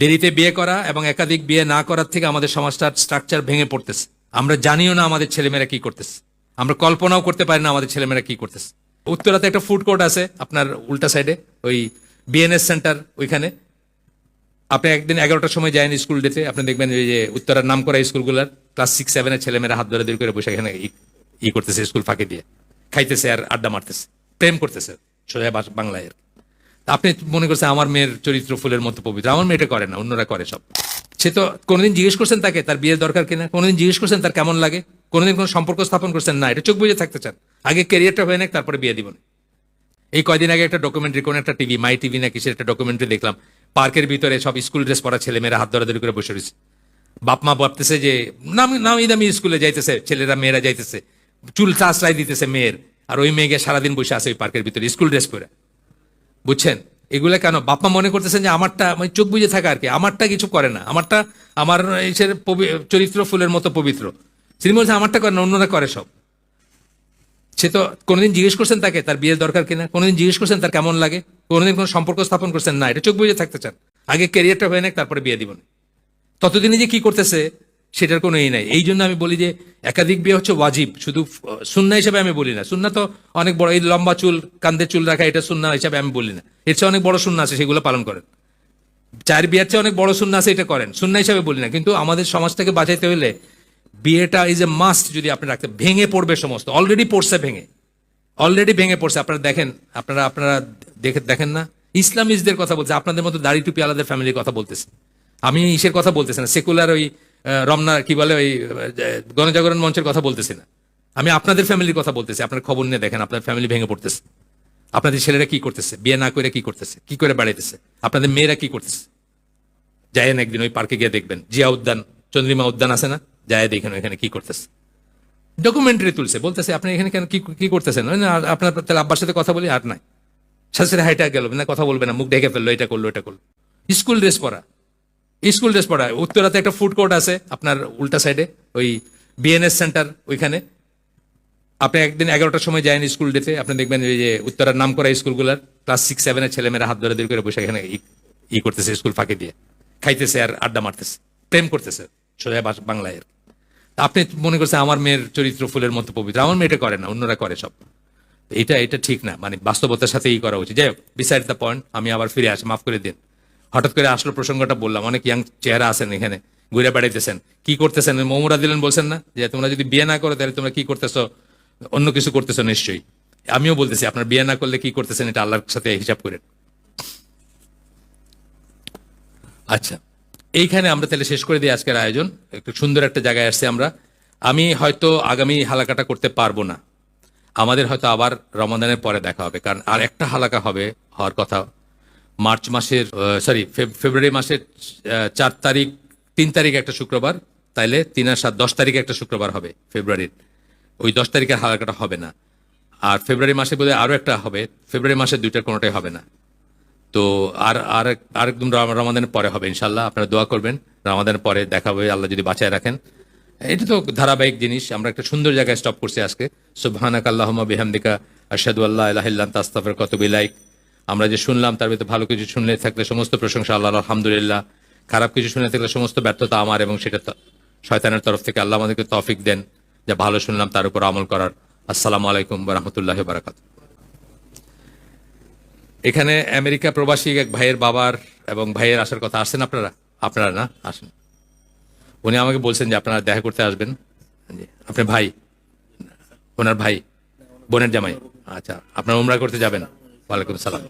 দেরিতে বিয়ে করা এবং একাধিক বিয়ে না করার থেকে আমাদের সমাজটার স্ট্রাকচার ভেঙে পড়তেছে। আমরা জানিও না আমাদের ছেলেমেয়েরা কি করতেছে, আমরা কল্পনাও করতে পারি না আমাদের ছেলেমেয়েরা কি করতেছে। উত্তরাতে একটা ফুড কোর্ট আছে আপনার উল্টা সাইডে, ওই বিএনএস সেন্টার ওইখানে। আপনি একদিন 11টার সময় যায়নি স্কুল ডেতে, আপনি দেখবেন ওই যে উত্তরার নাম করা স্কুলগুলোর ক্লাস 6-7 ছেলেমেয়েরা হাত ধরে করে বসে এখানে করতেছে, স্কুল ফাঁকি দিয়ে খাইতেছে আর আড্ডা মারতেছে, প্রেম করতেছে সোজা বাংলায়। আপনি মনে করছেন আমার মেয়ের চরিত্র ফুলের মতো পবিত্র, আমার মেয়েটা করে না, অন্যরা করে সব। সে তো কোনোদিন জিজ্ঞেস করছেন তাকে তার বিয়ের দরকার কিনা, কোনোদিন জিজ্ঞেস করছেন তার কেমন লাগে, কোনোদিন কোনো সম্পর্ক স্থাপন করছেন না, এটা চোখ বুঝে থাকতে চান। আগে ক্যারিয়ারটা হয়ে নেক, তারপরে বিয়ে দিবেন। এই কয়দিন আগে একটা ডকুমেন্টারি, কোন একটা টিভি, মাই টিভি না কিসের একটা ডকুমেন্টারি দেখলাম, পার্কের ভিতরে সব স্কুল ড্রেস পরা ছেলে মেয়েরা হাত ধরাধরি করে বসে রয়েছে। বাপ মা ভাবতেছে যে নামি দামি স্কুলে যাইতেছে ছেলেরা, মেয়েরা যাইতেছে, চুল চাষলাই দিতেছে মেয়ের, আর ওই মেয়েকে সারাদিন বসে আছে ওই পার্কের ভিতরে স্কুল ড্রেস পরে। বুঝছেন এগুলা কেন? বাপমা মনে করতেছেন যে আমারটা, মানে চোখ বুঝে থাকা আর কি, আমারটা কিছু করে না, আমারটা আমার চরিত্র ফুলের মতো পবিত্র। তিনি বলছেন আমারটা করে না, অন্যরা করে সব। সে তো কোনোদিন জিজ্ঞেস করছেন তাকে তার বিয়ের দরকার কিনা, কোনোদিন জিজ্ঞেস করছেন তার কেমন লাগে, কোনোদিন কোনো সম্পর্ক স্থাপন করছেন না, এটা চোখ বুঝে থাকতে চান। আগে ক্যারিয়ারটা হয়ে নেক, তারপরে বিয়ে দিবেন। ততদিনে যে কি করতেছে সেটার কোনো নাই। এই জন্য আমি বলি যে একাধিক বিয়ে হচ্ছে ওয়াজিব, শুধু সুন্নাহ হিসেবে আমি বলি না। সুন্নাহ তো অনেক বড়, এই লম্বা চুল, কান্দে চুল রাখা, এটা সুন্নাহ হিসেবে আমি বলি না। এর চেয়ে অনেক বড় সুন্নাহ আছে, সেগুলো পালন করেন। 4 বিয়ের চেয়ে অনেক বড় সুন্নাহ আছে, এটা করেন, সুন্নাহ হিসেবে বলি না। কিন্তু আমাদের সমাজটাকে বাঁচাইতে হলে বিয়েটা ইজ এ মাস্ট। যদি আপনি রাখতে, ভেঙে পড়বে সমস্ত, অলরেডি পড়ছে, ভেঙে পড়ছে। আপনারা দেখেন, আপনারা দেখেন না, ইসলামিস্টদের কথা বলছে, আপনাদের মতো দাড়ি টুপি আলাদা ফ্যামিলির কথা বলতেছে। আমি ইসের কথা বলতেছি না, সেকুলার ওই রমনা কি বলে ওই গণজাগরণ মঞ্চের কথা বলতেছি না। আমি আপনাদের ফ্যামিলির কথা বলতেছি। আপনার খবর নিয়ে দেখেন, আপনার ফ্যামিলি ভেঙে পড়তেছে। আপনাদের ছেলেরা কি করতেছে, বিয়ে না করে কি করতেছে, কি করে বাড়াইতেছে, আপনাদের মেয়েরা কি করতেছে। যায়েন একদিন ওই পার্কে গিয়ে দেখবেন, জিয়া উদ্যান, চন্দ্রিমা উদ্যান আছে না, যায় দেখেন ওইখানে কি করতেছে। ডকুমেন্টারি তুলছে, বলতেছে আপনি এখানে কেন কি করতেছেন, আপনার তাহলে আব্বার সাথে কথা বলি, আর নাই সাথে হাইটা গেল না, কথা বলবে না, মুখ ঢেকে ফেললো, এটা করলো। স্কুল ড্রেস পরা উত্তরাতে একটা ফুড কোর্ট আছে আপনার উল্টা সাইডে, ওই বিএনএস সেন্টার ওইখানে। আপনি একদিন 11টার সময় যায়নি স্কুল ডেতে, আপনি দেখবেন ওই যে উত্তরার নাম করা স্কুলগুলোর ক্লাস 6-7 ছেলেমেয়েরা হাত ধরে করে বসে এখানে করতেছে, স্কুল ফাঁকি দিয়ে খাইতেছে আর আড্ডা মারতেছে, প্রেম করতেছে সোজা বাংলায়। আপনি মনে করছেন আমার মেয়ের চরিত্র ফুলের মতো পবিত্র, আমার মেয়েটা করে না, অন্যরা করে সব। এটা ঠিক না, মানে বাস্তবতার সাথে করা উচিত। যাই হোক, বিসাইড দ্য পয়েন্ট, আমি আবার ফিরে আসি, মাফ করে দিন। হঠাৎ করে আসলো প্রসঙ্গটা, বললাম অনেক ইয়াং চেহারা আছেন এখানে, ঘুরে বেড়াইতেছেন, কি করতেছেন, মৌমরা দিলেন বলছেন না যে তোমরা যদি বিয়ে না করো তাহলে তোমরা কি করতেছো, অন্য কিছু করতেছো নিশ্চয়ই। আমিও বলতেছি আপনার বিয়ে না করলে কি করতেছেন, এটা আল্লাহর সাথে হিসাব করেন। আচ্ছা, এইখানে আমরা তাহলে শেষ করে দিই আজকের আয়োজন। একটু সুন্দর একটা জায়গায় আসছি আমরা। আমি হয়তো আগামী হালাকাটা করতে পারবো না, আমাদের হয়তো আবার রমাদানের পরে দেখা হবে, কারণ আর একটা হালাকা হওয়ার কথা মার্চ মাসের ফেব্রুয়ারি মাসের 4 তারিখ, 3 তারিখ একটা শুক্রবার, তাইলে 3 আর 7, 10 তারিখে একটা শুক্রবার হবে ফেব্রুয়ারির। ওই 10 তারিখের হালাকাটা হবে না। আর ফেব্রুয়ারি মাসে বোধহয় আরো একটা হবে, ফেব্রুয়ারি মাসের 2টার কোনোটাই হবে না। তো আরেকদম রমাদানের পরে হবে ইনশাল্লাহ। আপনারা দোয়া করবেন, রমাদানের পরে দেখা হবে আল্লাহ যদি বাঁচায় রাখেন। এটা তো ধারাবাহিক জিনিস। আমরা একটা সুন্দর জায়গায় স্টপ করছি আজকে। সুবহানাকা আল্লাহুম্মা বিহামদিকা আশহাদু আল্লা ইলাহা ইল্লা আনতা আস্তাগফিরুকা ওয়া আতুবু ইলাইক। আমরা যে শুনলাম তার ভিতরে ভালো কিছু শুনলে থাকলে সমস্ত প্রশংসা আল্লাহর, আলহামদুলিল্লাহ। খারাপ কিছু শুনে থাকলে সমস্ত ব্যর্থতা আমার, এবং সেটা শয়তানের তরফ থেকে। আল্লাহ আমাদেরকে তৌফিক দেন যা ভালো শুনলাম তার উপর আমল করার। আসসালামু আলাইকুম ওয়া রাহমাতুল্লাহি ওয়া বারাকাতুহু। এখানে আমেরিকা প্রবাসী এক ভাইয়ের বাবার এবং ভাইয়ের আসার কথা, আসছেন আপনারা না আসেন। উনি আমাকে বলছেন যে আপনারা দেখা করতে আসবেন। আপনার ভাই, ওনার ভাই, বোনের জামাই। আচ্ছা, আপনারা উমরা করতে যাবেন? ওয়ালাইকুম সালাম।